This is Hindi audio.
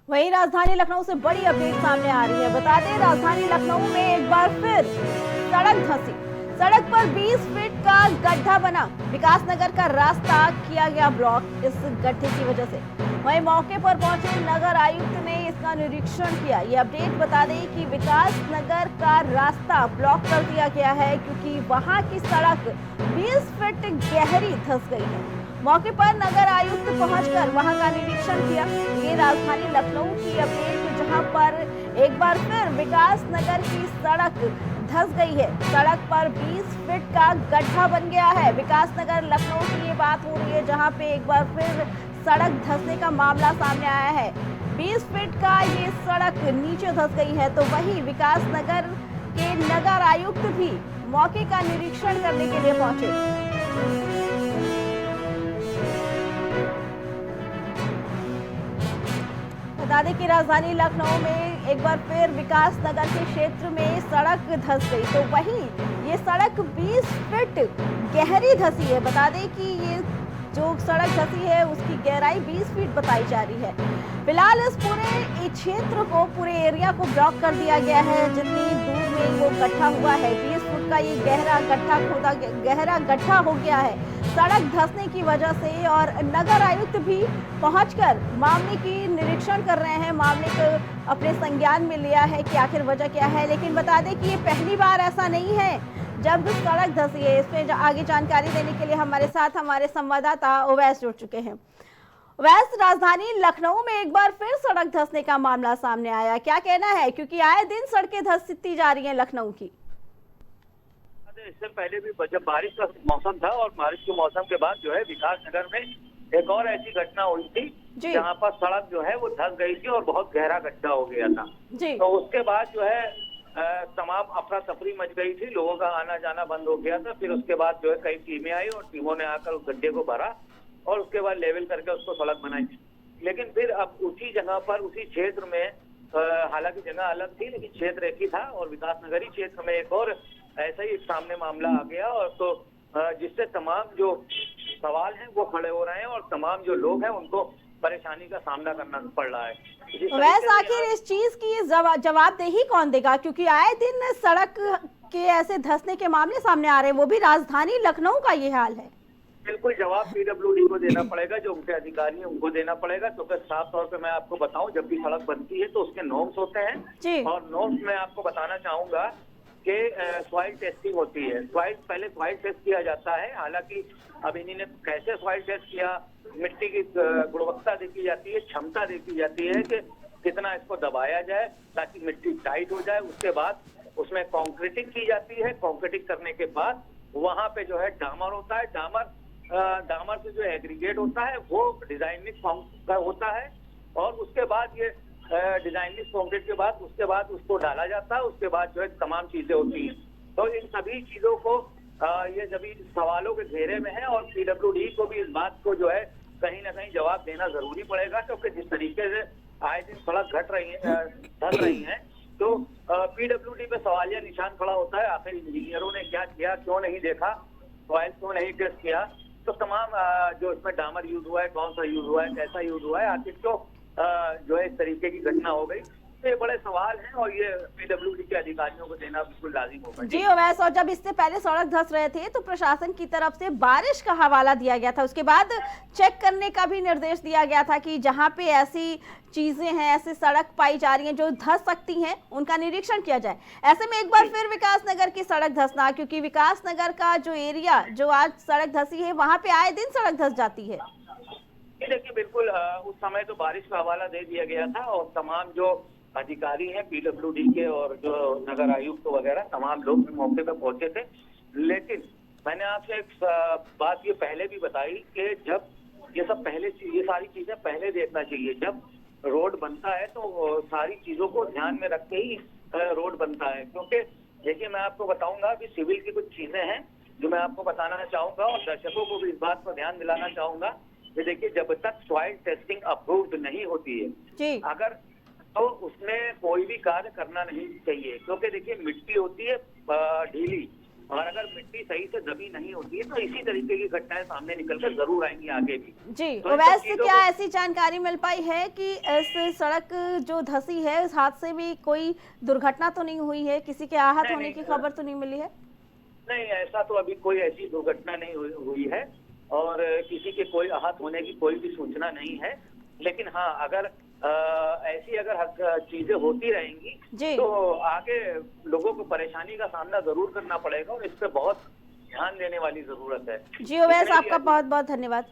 वहीं राजधानी लखनऊ से बड़ी अपडेट सामने आ रही है। बता दें, राजधानी लखनऊ में एक बार फिर सड़क धंसी। सड़क पर 20 फीट का गड्ढा बना। विकास नगर का रास्ता किया गया ब्लॉक इस गड्ढे की वजह से। वहीं मौके पर पहुंचे नगर आयुक्त ने इसका निरीक्षण किया। ये अपडेट बता दें कि विकास नगर का रास्ता ब्लॉक कर दिया गया है क्योंकि वहां की सड़क 20 फीट गहरी धंस गई है। मौके पर नगर आयुक्त पहुंचकर वहां का निरीक्षण किया। ये राजधानी लखनऊ की अपडेट, जहां पर एक बार फिर विकास नगर की सड़क धंस गई है। सड़क पर 20 फीट का गड्ढा बन गया है। विकास नगर लखनऊ की ये बात हो रही है, जहां पे एक बार फिर सड़क धंसने का मामला सामने आया है। 20 फीट का ये सड़क नीचे धंस गई है। तो वहीं विकास नगर के नगर आयुक्त भी मौके का निरीक्षण करने के लिए पहुंचे। बता दें कि राजधानी लखनऊ में एक बार फिर विकास नगर के क्षेत्र में सड़क धंस गई। तो वहीं ये सड़क 20 फीट गहरी धंसी है। बता दें कि ये जो सड़क धंसी है उसकी गहराई 20 फीट बताई जा रही है। फिलहाल इस पूरे क्षेत्र को, पूरे एरिया को ब्लॉक कर दिया गया है। जितनी दूर में वो गड्ढा हुआ है, 20 फुट का ये गहरा गड्ढा हो गया है सड़क धंसने की वजह से। और नगर आयुक्त भी पहुंचकर मामले की निरीक्षण कर रहे हैं। मामले को अपने संज्ञान में लिया है कि आखिर वजह क्या है। लेकिन बता दें कि ये पहली बार ऐसा नहीं है जब सड़क धंसी है। इसमें आगे जानकारी देने के लिए हमारे साथ हमारे संवाददाता ओवैस जुड़ चुके हैं। ओवैस, राजधानी लखनऊ में एक बार फिर सड़क धंसने का मामला सामने आया, क्या कहना है? क्योंकि आए दिन सड़कें धंसती जा रही हैं लखनऊ की। इससे पहले भी जब बारिश का मौसम था और बारिश के मौसम के बाद जो है विकास नगर में एक और ऐसी घटना हुई थी जहां पर सड़क जो है वो धंस गई थी और बहुत गहरा गड्ढा हो गया था। तो उसके बाद जो है तमाम अफरा तफरी मच गई थी, लोगों का आना जाना बंद हो गया था। फिर उसके बाद जो है कई टीमें आई और टीमों ने आकर उस गड्ढे को भरा और उसके बाद लेवल करके उसको सड़क बनाई। लेकिन फिर अब उसी जगह पर, उसी क्षेत्र में, हालांकि जगह अलग थी लेकिन क्षेत्र एक ही था और विकास नगरी क्षेत्र में एक और ऐसा ही एक सामने मामला आ गया। और तो जिससे तमाम जो सवाल हैं वो खड़े हो रहे हैं और तमाम जो लोग हैं उनको परेशानी का सामना करना पड़ रहा है। वैसे आखिर इस चीज की जवाबदेही कौन देगा? क्योंकि आए दिन सड़क के ऐसे धंसने के मामले सामने आ रहे हैं, वो भी राजधानी लखनऊ का ये हाल है। बिल्कुल जवाब पीडब्ल्यूडी को देना पड़ेगा, जो उनके अधिकारी हैं उनको देना पड़ेगा। तो साफ तौर पे मैं आपको बताऊं, जब भी सड़क बनती है तो उसके नॉर्म्स होते हैं और नॉर्म्स में आपको बताना चाहूंगा कि सॉइल टेस्टिंग होती है। पहले सॉइल टेस्ट किया जाता है। हालांकि अब इन्हीं कैसे सॉइल टेस्ट किया, मिट्टी की गुणवत्ता देखी जाती है, क्षमता देखी जाती है कि कितना इसको दबाया जाए ताकि मिट्टी टाइट हो जाए। उसके बाद उसमें कॉन्क्रीटिंग की जाती है। कॉन्क्रीटिंग करने के बाद वहां पे जो है डामर होता है। डामर से जो एग्रीगेट होता है वो डिजाइनिंग फॉर्म का होता है और उसके बाद ये डिजाइनिंग कॉन्क्रीट के बाद उसके बाद उसको डाला जाता है। उसके बाद जो है तमाम चीजें होती हैं। तो इन सभी चीजों को ये सभी सवालों के घेरे में है और पीडब्ल्यूडी को भी इस बात को जो है कहीं ना कहीं जवाब देना जरूरी पड़ेगा। क्योंकि जिस तरीके से आए दिन सड़क धंस रही है तो पीडब्ल्यूडी पे सवालिया निशान खड़ा होता है। आखिर इंजीनियरों ने क्या किया, क्यों नहीं देखा, सॉइल क्यों नहीं टेस्ट किया। तो तमाम जो इसमें डामर यूज हुआ है, कौन सा यूज हुआ है, कैसा यूज हुआ है, आखिर क्यों जो है इस तरीके की घटना हो गई। तो ये बड़े सवाल हैं और ये पीडब्ल्यूडी के अधिकारियों को देना बिल्कुल लाजिम होगा। जी ओवैस, और जब इससे पहले सड़क धंस रहे थे तो प्रशासन की तरफ से बारिश का हवाला दिया गया था। उसके बाद चेक करने का भी निर्देश दिया गया था कि जहां पे ऐसी चीजें हैं, ऐसी सड़क पाई जा रही हैं जो धंस सकती हैं, उनका निरीक्षण किया जाए। ऐसे में एक बार फिर विकास नगर की सड़क धंसना, क्योंकि विकास नगर का जो एरिया जो आज सड़क धंसी है वहां पे आए दिन सड़क धंस जाती है। देखिए बिल्कुल उस समय तो बारिश का हवाला दे दिया गया था और तमाम जो अधिकारी हैं पीडब्ल्यूडी के और जो नगर आयुक्त वगैरह तमाम लोग मौके पर पहुंचे थे। लेकिन मैंने आपसे एक बात ये पहले भी बताई कि जब ये सारी चीजें पहले देखना चाहिए। जब रोड बनता है तो सारी चीजों को ध्यान में रख के ही रोड बनता है। क्योंकि देखिए मैं आपको बताऊंगा कि सिविल की कुछ चीजें हैं जो मैं आपको बताना चाहूंगा और दर्शकों को भी इस बात पर ध्यान दिलाना चाहूंगा कि देखिए जब तक सॉइल टेस्टिंग अप्रूव्ड नहीं होती है अगर तो उसमें कोई भी कार्य करना नहीं चाहिए। क्योंकि देखिए मिट्टी होती है ढीली और अगर मिट्टी सही से दबी नहीं होती है तो इसी तरीके की घटनाएं सामने निकलकर जरूर आएंगी आगे भी। जी, तो वैसे क्या ऐसी जानकारी मिल पाई है कि इस सड़क जो धसी है उस हादसे में कोई दुर्घटना तो नहीं हुई है, किसी के आहत होने की खबर तो नहीं मिली है? नहीं, ऐसा तो अभी कोई ऐसी दुर्घटना नहीं हुई है और किसी के कोई आहत होने की कोई भी सूचना नहीं है। लेकिन हाँ, अगर ऐसी अगर चीजें होती रहेंगी तो आगे लोगों को परेशानी का सामना जरूर करना पड़ेगा और इस पे बहुत ध्यान देने वाली जरूरत है। जी ओवैस, आपका बहुत बहुत धन्यवाद।